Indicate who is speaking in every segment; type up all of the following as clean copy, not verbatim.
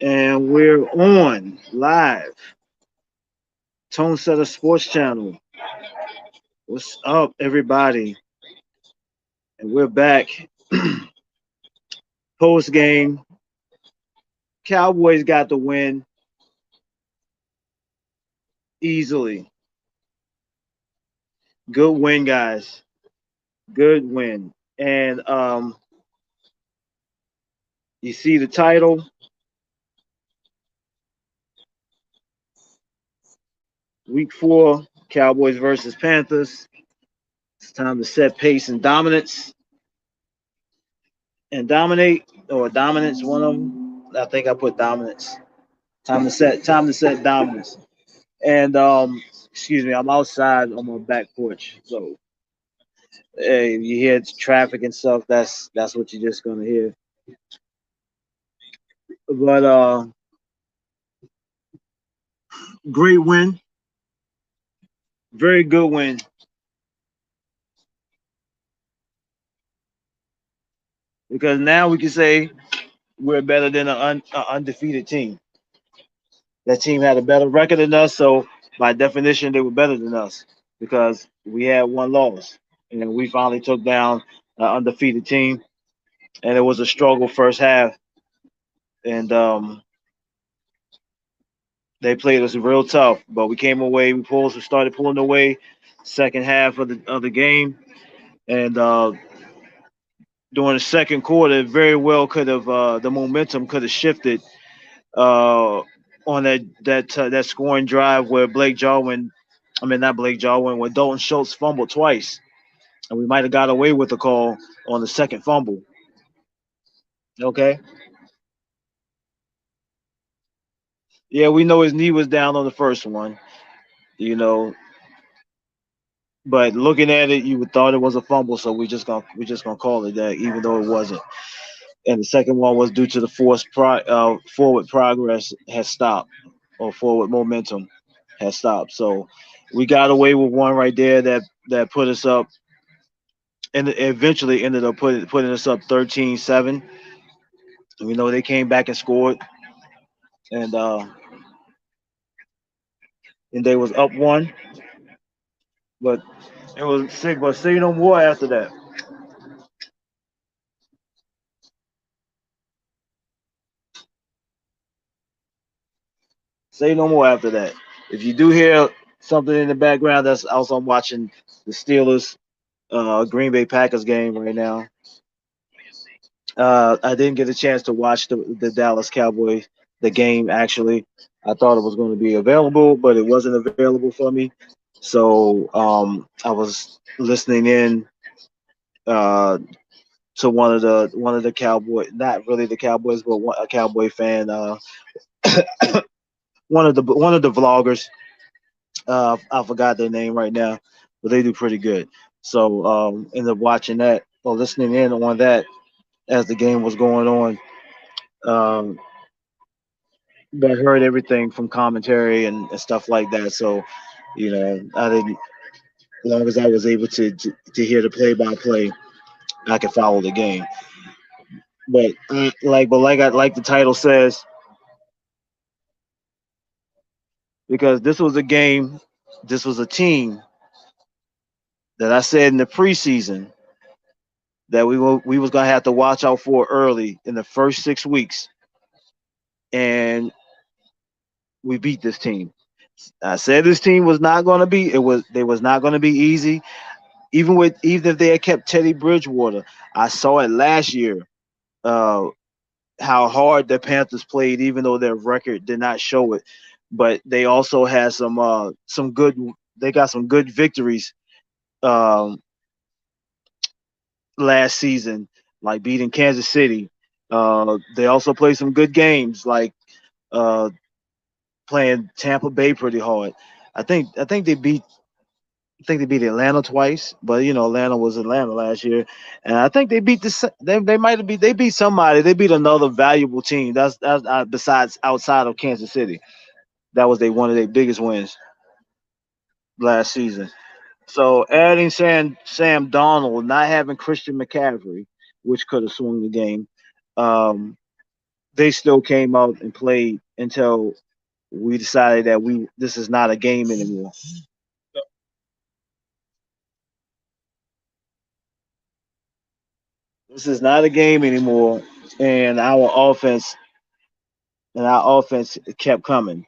Speaker 1: And we're on live. Tone Setter Sports Channel. What's up, everybody? And we're back. Post game. Cowboys got the win easily. Good win, guys. Good win. And you see the title, Week 4, Cowboys versus Panthers. It's time to set pace and dominance. And dominate or dominance, one of them. I think I put dominance. Time to set dominance. And excuse me, I'm outside on my back porch. So hey, you hear traffic and stuff, that's what you're just gonna hear. But great win, very good win. Because now we can say we're better than an undefeated team. That team had a better record than us, so by definition, they were better than us because we had one loss, and we finally took down an undefeated team, and it was a struggle first half, and they played us real tough, but we came away. We started pulling away second half of the game, and during the second quarter, very well could have the momentum could have shifted uh, on that scoring drive where Blake Jarwin, I mean not Blake Jarwin, where Dalton Schultz fumbled twice, and we might have got away with the call on the second fumble. Okay, yeah, we know his knee was down on the first one, you know, but looking at it, you would thought it was a fumble, so we just gonna call it that, even though it wasn't. And the second one was due to the forward progress has stopped, or forward momentum has stopped. So we got away with one right there that put us up, and it eventually ended up putting us up 13-7. We know they came back and scored, and and they was up one, but it was sick. But say no more after that. Say no more after that. If you do hear something in the background, that's also I'm watching the Steelers Green Bay Packers game right now. I didn't get a chance to watch the Dallas Cowboys the game actually. I thought it was going to be available, but it wasn't available for me. So I was listening in uh, to one of the Cowboy, not really the Cowboys, but a Cowboy fan. One of the vloggers. I forgot their name right now, but they do pretty good. So ended up watching that or listening in on that as the game was going on. Um, but I heard everything from commentary and stuff like that. So, I didn't. As long as I was able to hear the play by play, I could follow the game. But like the title says, because this was a game, this was a team that I said in the preseason that we was gonna have to watch out for early in the first 6 weeks, and we beat this team. I said this team was not going to be they was not going to be easy. Even if they had kept Teddy Bridgewater, I saw it last year. Uh, how hard the Panthers played, even though their record did not show it. But they also had some good. They got some good victories um, last season, like beating Kansas City. They also played some good games, like uh, playing Tampa Bay pretty hard. I think they beat Atlanta twice, but Atlanta was Atlanta last year, and I think they beat they might have beat they beat somebody. They beat another valuable team. That's besides outside of Kansas City. That was one of their biggest wins last season. So adding Sam Donald, not having Christian McCaffrey, which could have swung the game. Um, they still came out and played until we decided that we this is not a game anymore. This is not a game anymore, and our offense kept coming.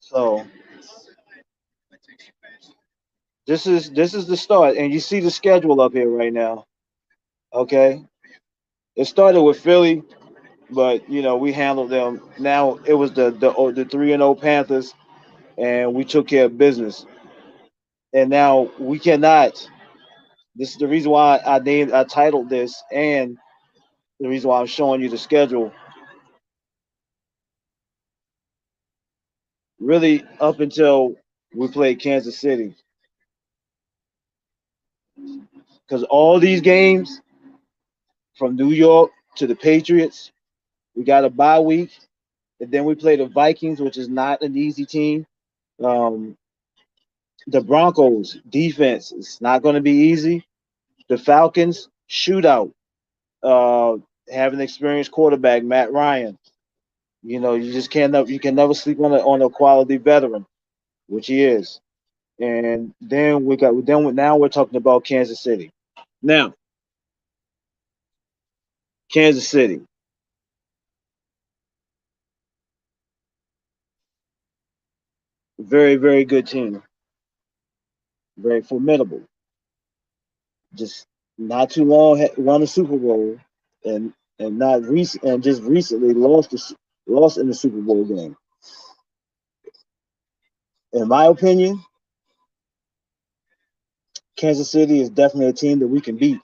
Speaker 1: So this is the start, and you see the schedule up here right now. Okay, it started with Philly, but we handled them. Now it was the 3-0 Panthers, and we took care of business. And now we cannot. This is the reason why I titled this, and the reason why I'm showing you the schedule. Really, up until we played Kansas City, because all these games from New York to the Patriots, we got a bye week, and then we play the Vikings, which is not an easy team. Um, the Broncos defense is not going to be easy. The Falcons shootout. Uh, have an experienced quarterback, Matt Ryan. You just can't you can never sleep on a quality veteran, which he is. And then now we're talking about Kansas City. Now, Kansas City, very very good team, very formidable. Just not too long won the Super Bowl, and not recent and just recently lost in the Super Bowl game. In my opinion, Kansas City is definitely a team that we can beat.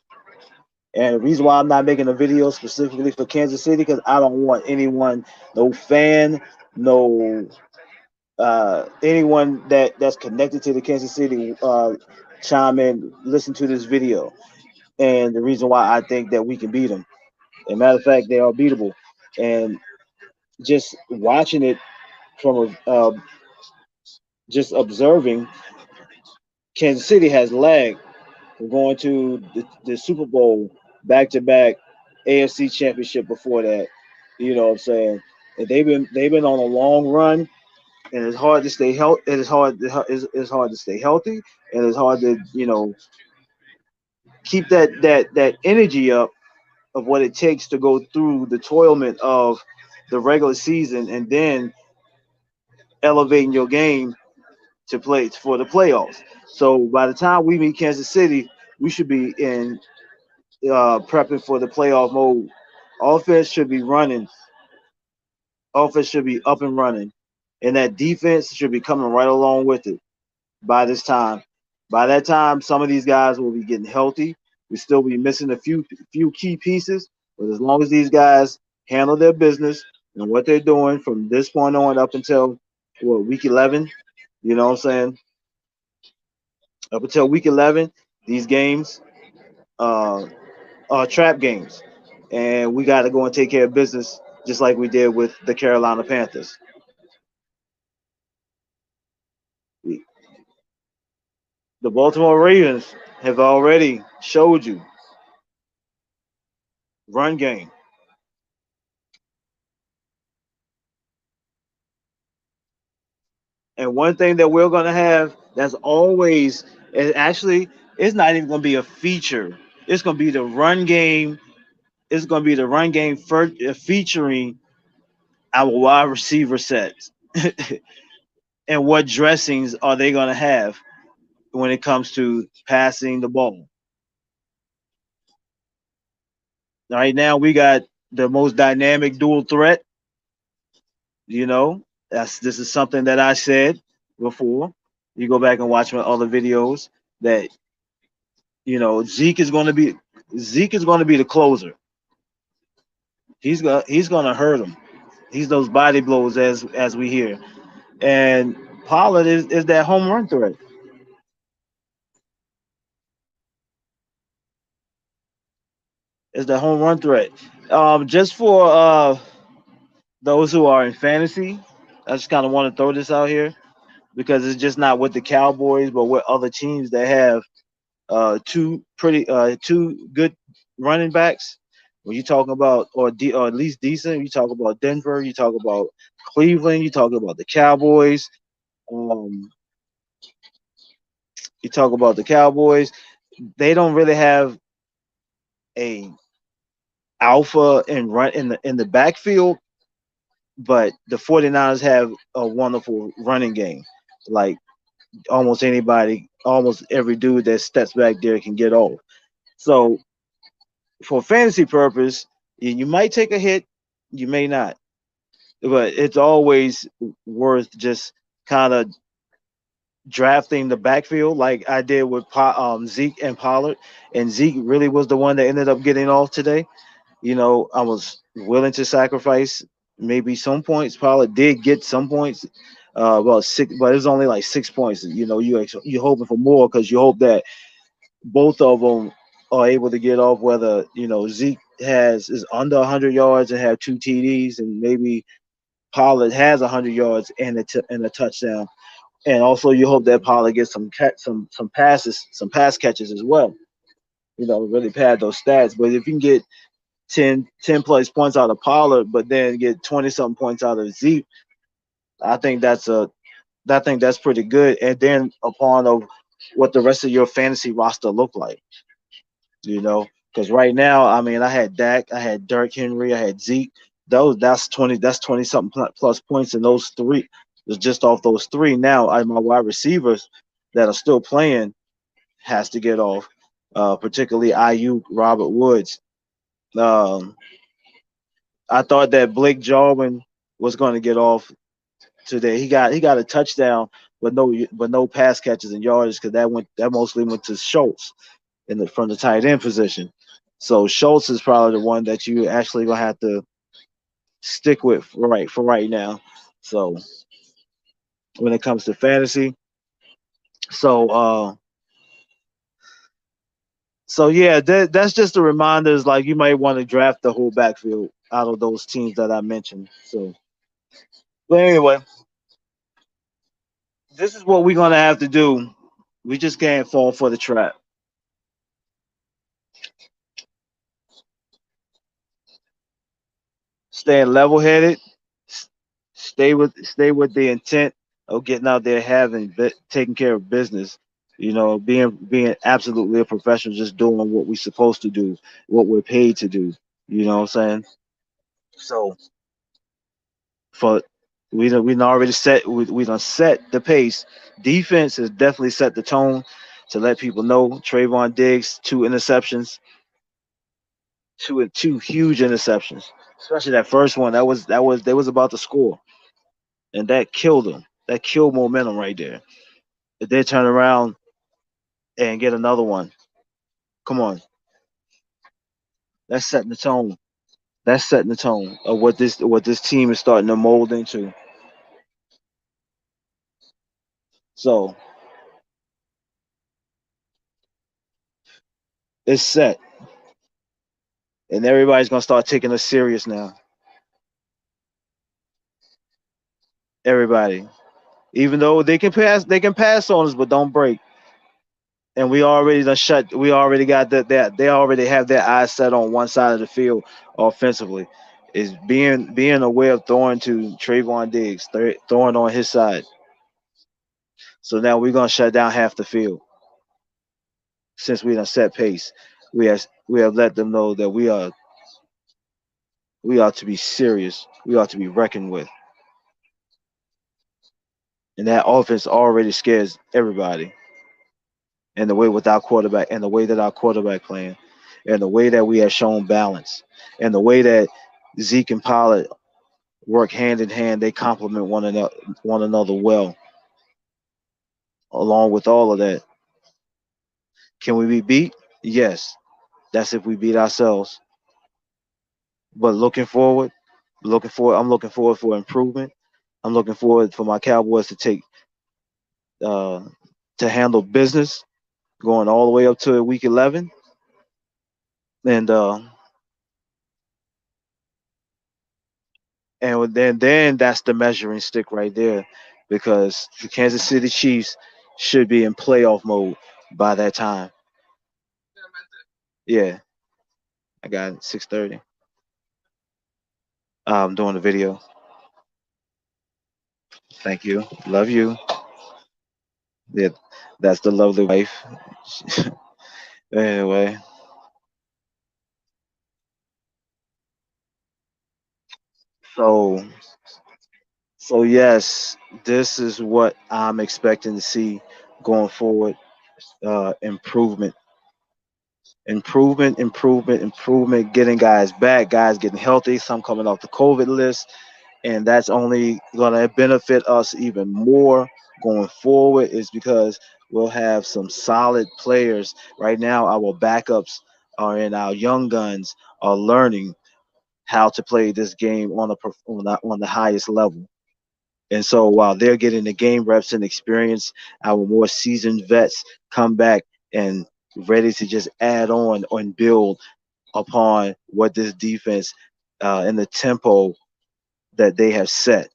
Speaker 1: And the reason why I'm not making a video specifically for Kansas City because I don't want anyone, no fan, no anyone that's connected to the Kansas City chime in, listen to this video. And the reason why I think that we can beat them. As a matter of fact, they are beatable. And just watching it from just observing, Kansas City has lagged from going to the Super Bowl back to back, AFC Championship before that. You know what I'm saying? And they've been on a long run, and it's hard to stay healthy. It is hard. It's hard to stay healthy, and it's hard to keep that energy up of what it takes to go through the toilment of the regular season and then elevating your game to play for the playoffs. So by the time we meet Kansas City, we should be in prepping for the playoff mode. Offense should be running. Offense should be up and running, and that defense should be coming right along with it by this time. By that time, some of these guys will be getting healthy. We still be missing a few key pieces, but as long as these guys handle their business and what they're doing from this point on up until week 11, you know what I'm saying? Up until week 11, these games uh, are trap games, and we got to go and take care of business just like we did with the Carolina Panthers. The Baltimore Ravens have already showed you run game. And one thing that we're going to have that's always, actually, it's not even going to be a feature. It's going to be the run game. It's going to be the run game featuring our wide receiver sets. And what dressings are they going to have when it comes to passing the ball? Right now, we got the most dynamic dual threat. You know, this is something that I said before. You go back and watch my other videos that Zeke is going to be the closer. He's going to hurt him. He's those body blows as we hear. And Pollard is that home run threat. Is the home run threat. Just for those who are in fantasy, I just kind of want to throw this out here because it's just not with the Cowboys, but with other teams that have two good running backs. When you talk about or at least decent, you talk about Denver, you talk about Cleveland, you talk about the Cowboys, um, you talk about the Cowboys. They don't really have a alpha and run in the backfield, but the 49ers have a wonderful running game. Like almost every dude that steps back there can get off. So for fantasy purpose, you might take a hit, you may not, but it's always worth just kind of drafting the backfield like I did with Zeke and Pollard. And Zeke really was the one that ended up getting off today. I was willing to sacrifice maybe some points. Pollard did get some points, about six, but it was only like 6 points. You're hoping for more because you hope that both of them are able to get off. Whether Zeke is under 100 yards and have two TDs, and maybe Pollard has 100 yards and a touchdown. And also, you hope that Pollard gets some passes, some pass catches as well. Really pad those stats. But if you can get 10 plus points out of Pollard, but then get 20 something points out of Zeke, I think that's pretty good. And then upon of what the rest of your fantasy roster look like, because right now, I mean, I had Dak, I had Derrick Henry, I had Zeke. That's 20 something plus points in those three. It's just off those three. Now, my wide receivers that are still playing has to get off, particularly IU, Robert Woods. Um, I thought that Blake Jarwin was going to get off today. He got a touchdown, but no pass catches and yards because that mostly went to Schultz from the tight end position. So Schultz is probably the one that you actually gonna have to stick with for right now. So when it comes to fantasy, so yeah, that's just the reminders. Like you might want to draft the whole backfield out of those teams that I mentioned. So, but anyway, this is what we're gonna have to do. We just can't fall for the trap. Staying level headed, stay with the intent of getting out there, taking care of business. Being absolutely a professional, just doing what we're supposed to do, what we're paid to do. You know what I'm saying? So for we done already we done set the pace. Defense has definitely set the tone to let people know. Trayvon Diggs, two interceptions, two huge interceptions, especially that first one. That was they was about to score, and that killed them. That killed momentum right there. If they turn around and get another one, come on, that's setting the tone. That's setting the tone of what this team is starting to mold into. So it's set, and everybody's gonna start taking us serious now. Everybody, even though they can pass on us, but don't break. And we already done shut. We already got that they already have their eyes set on one side of the field offensively. Is being aware of throwing to Trayvon Diggs, throwing on his side. So now we're gonna shut down half the field since we done set pace. We have let them know that we ought to be serious. We ought to be reckoned with. And that offense already scares everybody. And the way with our quarterback, and the way that our quarterback playing, and the way that we have shown balance, and the way that Zeke and Pollard work hand in hand, they complement one another well. Along with all of that, can we be beat? Yes, that's if we beat ourselves. But I'm looking forward for improvement. I'm looking forward for my Cowboys uh, to handle business going all the way up to week 11, and and then that's the measuring stick right there, because the Kansas City Chiefs should be in playoff mode by that time. Yeah, I got it. 6:30. I'm doing the video. Thank you. Love you. Yeah, that's the lovely wife. Anyway, so yes, this is what I'm expecting to see going forward. Improvement, improvement. Getting guys back, guys getting healthy. Some coming off the COVID list, and that's only going to benefit us even more going forward. Is because we'll have some solid players. Right now, our backups are in our young guns are learning how to play this game on on the highest level. And so while they're getting the game reps and experience, our more seasoned vets come back and ready to just add on and build upon what this defense and the tempo that they have set.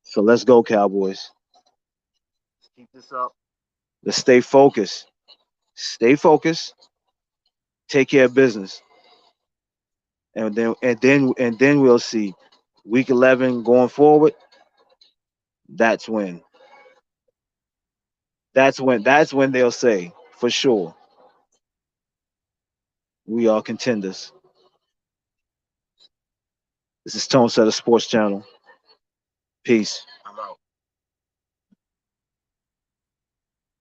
Speaker 1: So let's go, Cowboys. Keep this up. Let's stay focused. Stay focused. Take care of business, and then we'll see. Week 11 going forward. That's when. That's when they'll say for sure we are contenders. This is Tone Setter Sports Channel. Peace.